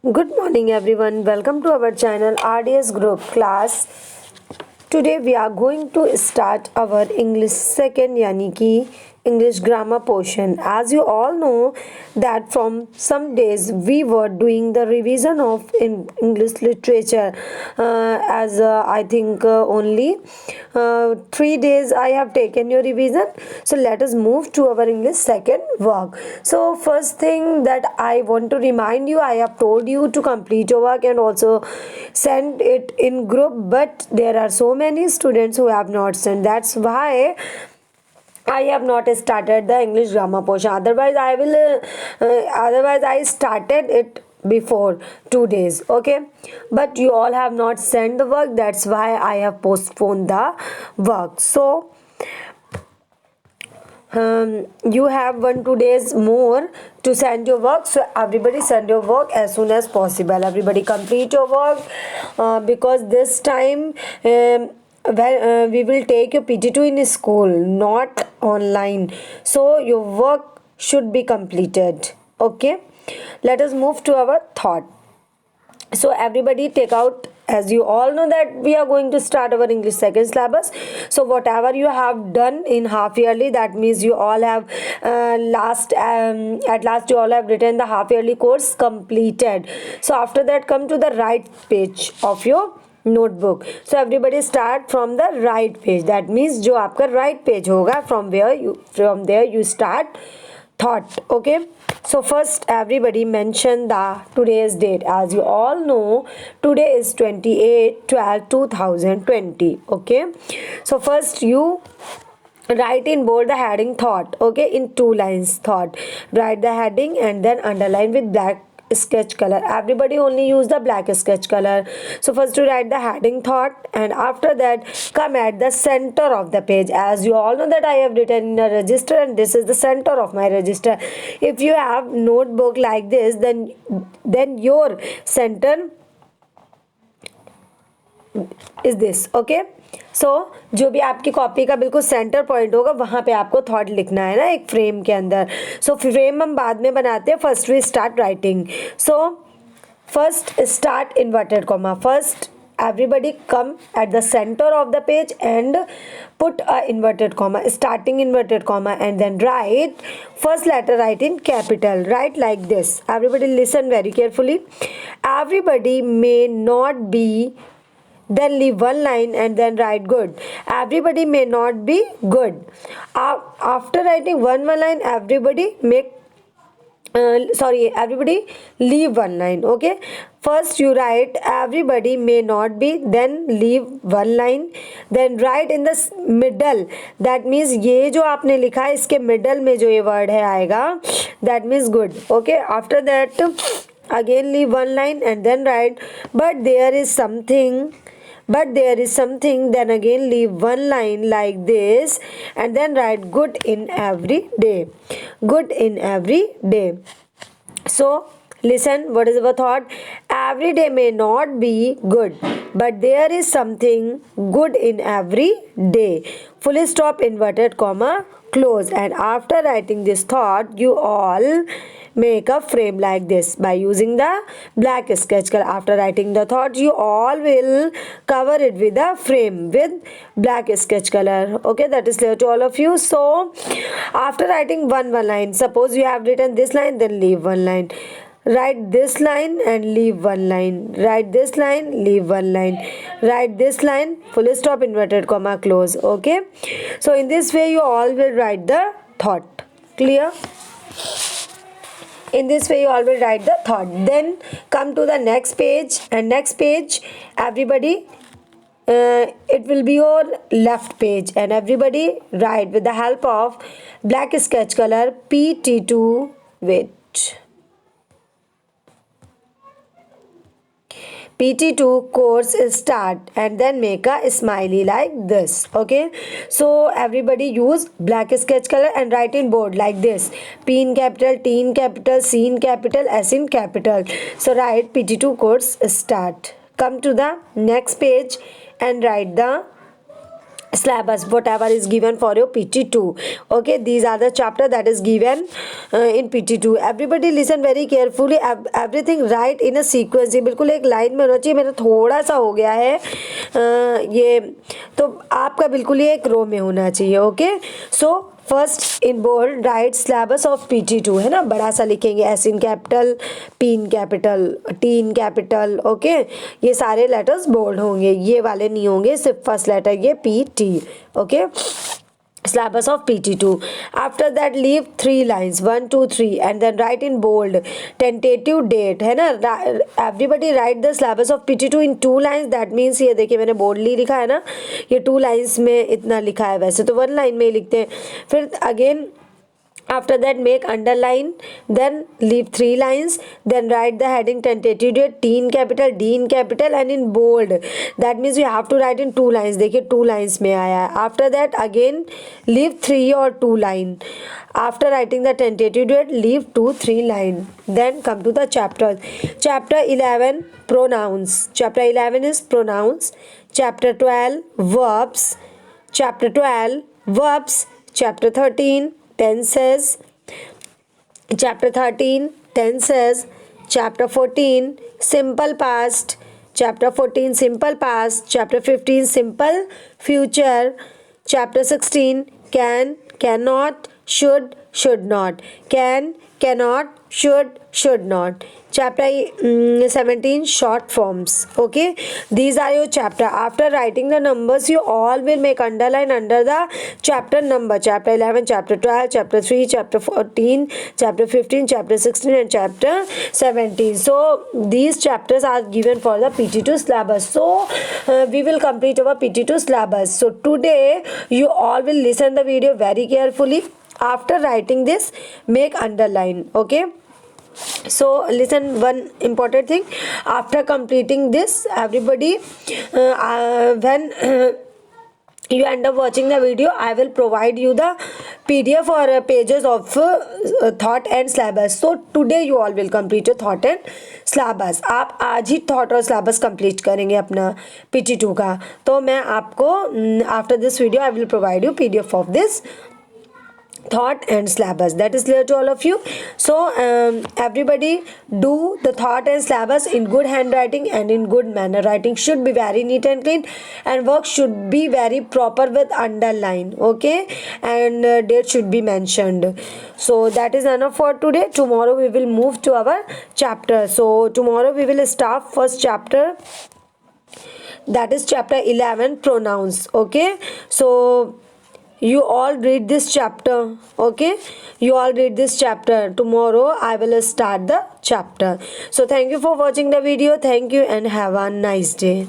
Good morning everyone. Welcome to our channel RDS Group class. Today we are going to start our English second yani ki English grammar portion. As you all know that from some days we were doing the revision of English literature as I think only 3 days I have taken your revision. So let us move to our English second work. So first thing that I want to remind you, I have told you to complete your work and also send it in group, but there are so many students who have not sent. That's why I have not started the English grammar portion. Otherwise I started it before 2 days. Okay, but you all have not sent the work. That's why I have postponed the work. So you have 1 2 days more to send your work, so everybody send your work as soon as possible. Everybody complete your work because this time when we will take your PT2 in school, not online, so your work should be completed. Okay, let us move to our thought. So everybody take out, as you all know that we are going to start our English second syllabus. So whatever you have done in half yearly, that means you all have at last you all have written the half yearly course completed. So after that come to the right page of your notebook. So everybody start from the right page. That means जो आपका right page होगा, from there you start thought. Okay, so first everybody mention the today's date. As you all know, today is 28/12/2020. Okay, so first you write in bold the heading thought. Okay, in 2 lines thought. Write the heading and then underline with black sketch color. Everybody only use the black sketch color. So first you write the heading thought, and after that come at the center of the page. As you all know that I have written in a register, and this is the center of my register. If you have notebook like this, then your center is this. Okay, so जो भी आपकी copy का बिल्कुल centre point होगा वहां पे आपको thought लिखना है ना, एक फ्रेम के अंदर. सो फ्रेम हम बाद में बनाते हैं. First we start writing. So first start inverted comma. First everybody come at the center of the page and put a inverted comma, starting inverted comma, and then write first letter, write in capital. Write like this. Everybody listen very carefully. Everybody may not be, then leave one line and then write good. Everybody may not be good. After writing one line, everybody make everybody leave one line. Okay, first you write everybody may not be, then leave one line, then write in the middle. That means ये जो आपने लिखा है इसके middle में जो ये word है आएगा, that means good. Okay, after that again leave one line and then write but there is something, then again leave one line like this and then write good in every day. Good in every day. So listen, what is our thought? Every day may not be good, but there is something good in every day. Full stop, inverted comma, close. And after writing this thought, you all make a frame like this by using the black sketch color. After writing the thought, you all will cover it with a frame with black sketch color. Okay, that is clear to all of you. So after writing one line, suppose you have written this line, then leave one line. Write this line and leave one line. Write this line, leave one line. Write this line, full stop, inverted comma, close. Okay, so in this way you all will write the thought. Clear? In this way you all will write the thought. Then come to the next page, and next page everybody it will be your left page, and everybody write with the help of black sketch color PT2. Wait, PT2 course start, and then make a smiley like this. Okay, so everybody use black sketch color and write in bold like this: P in capital, T in capital, C in capital, S in capital. So write PT2 course start. Come to the next page and write the syllabus whatever is given for your PT2. Okay, these are the chapter that is given in PT2. everybody listen very carefully, everything right in a sequence. ये बिल्कुल एक line में होना चाहिए. मेरा थोड़ा सा हो गया है ये, तो आपका बिल्कुल ये एक रो में होना चाहिए. Okay, so first in bold write syllabus of PT2 है ना, बड़ा सा लिखेंगे, S in capital, P in capital, T in capital. Okay, ये सारे लेटर्स बोल्ड होंगे, ये वाले नहीं होंगे, सिर्फ फर्स्ट लेटर ये PT. Okay, syllabus of PT2. After that leave 3 lines 1 2 3 and then write in bold tentative date है ना. everybody write the syllabus of PT2 in 2 lines. that means ये देखिए मैंने boldly लिखा है ना, ये 2 lines में इतना लिखा है, वैसे तो 1 line में ही लिखते हैं. फिर again after that make underline, then leave 3 lines, then write the heading tentative date, T in capital, D in capital and in bold. that means you have to write in 2 lines. देखिए 2 lines में आया है. after that again leave 3 or 2 line. after writing the tentative date leave 2-3 line. then come to the chapters. chapter 11 pronouns. chapter 11 is pronouns. chapter 12 verbs. chapter 12 verbs. chapter 13 tenses. chapter 13 tenses. chapter 14 simple past. chapter 14 simple past. chapter 15 simple future. chapter 16 can, cannot, should, should not. can, cannot, should not. chapter 17 short forms. okay, these are your chapter. after writing the numbers you all will make underline under the chapter number. chapter 11, chapter 12, chapter 3, chapter 14, chapter 15, chapter 16 and chapter 17. so these chapters are given for the PT2 syllabus. so we will complete our PT2 syllabus. so today you all will listen the video very carefully. after writing this make underline. okay, so listen one important thing. after completing this everybody when you end up watching the video I will provide you the PDF or pages of thought and syllabus. so today you all will complete your thought and syllabus. आप आज ही thought और syllabus complete करेंगे अपना PT2 का. तो मैं आपको after this video I will provide you PDF of this thought and syllabus. that is clear to all of you. so everybody do the thought and syllabus in good handwriting and in good manner. writing should be very neat and clean and work should be very proper with underline. okay, and date should be mentioned. so that is enough for today. tomorrow we will move to our chapter. so tomorrow we will start first chapter, that is chapter 11 pronouns. okay, so you all read this chapter. okay, you all read this chapter. tomorrow I will start the chapter. so thank you for watching the video. thank you and have a nice day.